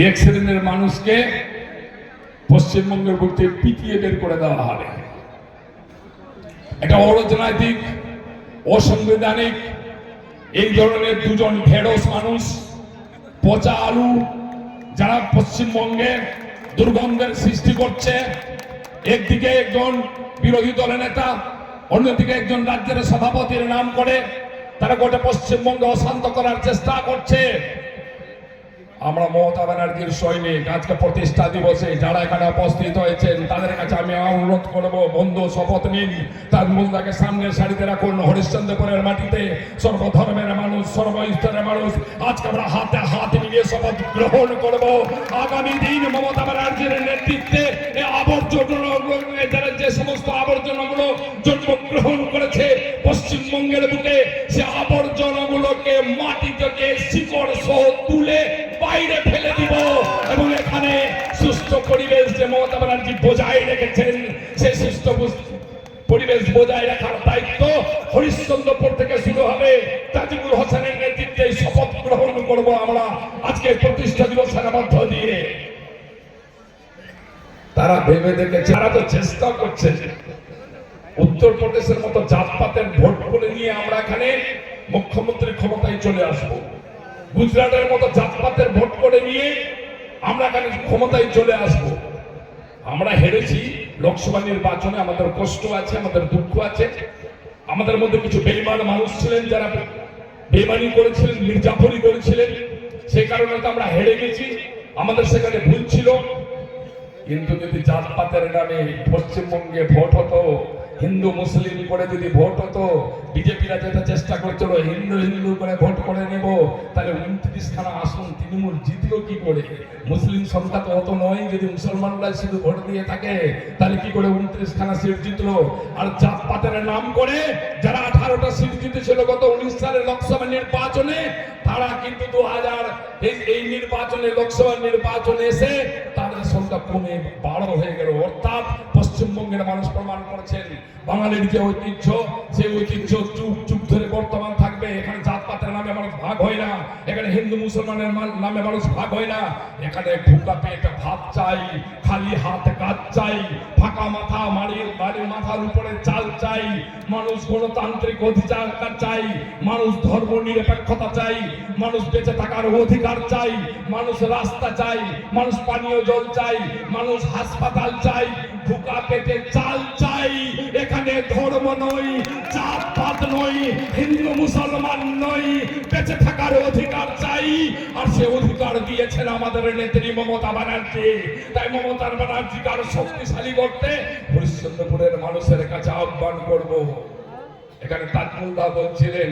এক শ্রেণীর মানুষকে পশ্চিমবঙ্গের বুকে পিটিয়ে বের করে দেওয়া হবে। এটা অরাজনৈতিক, অসাংবিধানিক, এই ধরনের দুজন ঢেড়স মানুষ, পচা আলু, যারা পশ্চিমবঙ্গে দুর্গন্ধের সৃষ্টি করছে। একদিকে একজন বিরোধী দলের নেতা, অন্যদিকে একজন রাজ্যের সভাপতির নাম করে তারা গোটা পশ্চিমবঙ্গে অশান্ত করার চেষ্টা করছে। আমরা মমতা ব্যানার্জির সৈনিক, আজকে প্রতিষ্ঠা দিবসে যারা এখানে উপস্থিত হয়েছেন তাদের কাছে আমি অনুরোধ করবো, বন্ধু শপথ নিন, তার মুদ্রাকে সামনের সারিতে রাখুন। হরিশ্চন্দ্রপুরের মাটিতে সর্বধর্মের মানুষ, সর্বস্তরের মানুষ আজকে আমরা হাতে হাত মিলিয়ে শপথ গ্রহণ করব। আগামী দিন মমতা ব্যানার্জির নেতৃত্বে যে সমস্ত আবর্জনাগুলো জন্মগ্রহণ করেছে পশ্চিমবঙ্গের বুকে, সে আবর্জনাগুলোকে মাটি থেকে শিকড় সহ তুলে বাইরে ফেলে দিব এবং এখানে সুস্থ পরিবেশ যে মমতা ব্যানার্জি বজায় রেখেছেন, সেই সুস্থ পরিবেশ বজায় রাখার দায়িত্ব হরিশ্চন্দ্রপুর থেকে শুরু হবে। তাজিবুল হোসেনের নেতৃত্বে শপথ গ্রহণ করব আমরা আজকে প্রতিষ্ঠা দিবসের মধ্য দিয়ে। তারা ভেবে দেখেছে, তারা তো চেষ্টা করছে উত্তরপ্রদেশের মতো জাতপাতের ভোট করে নিয়ে আমরা এখানে মুখ্যমন্ত্রী ক্ষমতায় চলে আসবো। গুজরাটের মতো জাতপাতের ভোট করে নিয়ে আমরা এখানে ক্ষমতায় চলে আসবো। আমরা হেরেছি লোকসভা নির্বাচনে, আমাদের কষ্ট আছে, আমাদের দুঃখ আছে। আমাদের মধ্যে কিছু বেঈমান মানুষ ছিলেন যারা বেঈমানি করেছিলেন, মির্জাফরি করেছিলেন, সেই কারণে তো আমরা হেরে গেছি। আমাদের সেখানে ভুল ছিল। কিন্তু যদি জাতপাতের নামে পশ্চিমবঙ্গে ভোট হতো, হিন্দু মুসলিম করে যদি ভোট হতো, বিজেপিরা যেটা চেষ্টা করছিল হিন্দু হিন্দু করে ভোট করে নেব, তাহলে 29খানা আসন তৃণমূল জিতলো কি করে? মুসলিম সংখ্যা তো অত নয়, যদি মুসলমানরা শুধু ভোট দিয়ে থাকে তাহলে কি করে 29খানা সিট জিতলো? আর জাতপাতের নাম করে যারা 18টা সিট জিতেছিল গত 19 সালের লোকসভা নির্বাচনে, তারা কিন্তু 2000 এই নির্বাচনে লোকসভা নির্বাচনে এসে তাদের সংখ্যা কমে 12 হয়ে গেল। অর্থাৎ পশ্চিমবঙ্গের মানুষ প্রমাণ করেছেন বাঙালির যে ঐতিহ্য, সেই ঐতিহ্য যুগ যুগ ধরে বর্তমান থাকবে। এখানে জাতপাতের নামে মানুষ ভাগ হয় না, এখানে হিন্দু মুসলমানের নামে মানুষ ভাগ হয় না। এখানে ভুকা পেটে ভাত চাই, খালি হাতে কাজ চাই, ফাঁকা মাথা বাড়ির মাথার উপরে চাল চাই, মানুষ গণতান্ত্রিক অধিকার চাই, মানুষ ধর্ম নিরপেক্ষতা চাই, মানুষ বেঁচে থাকার অধিকার চাই, মানুষ রাস্তা চাই, মানুষ পানীয় জল চাই, মানুষ হাসপাতাল চাই, ভুকা পেটে চাল চাই। এখানে ধর্ম নয়, জাতপাত নয়, হিন্দু মুসলমান নয়, বেঁচে থাকার অধিকার চাই। আর সে অধিকার দিয়েছেন আমাদের নেত্রী মমতা ব্যানার্জি। তাই মমতা ব্যানার্জিকে আরো শক্তিশালী করতে হরিশ্চন্দ্রপুরের মানুষের কাছে আহ্বান করব। এখানে তাজমুল দা বলছিলেন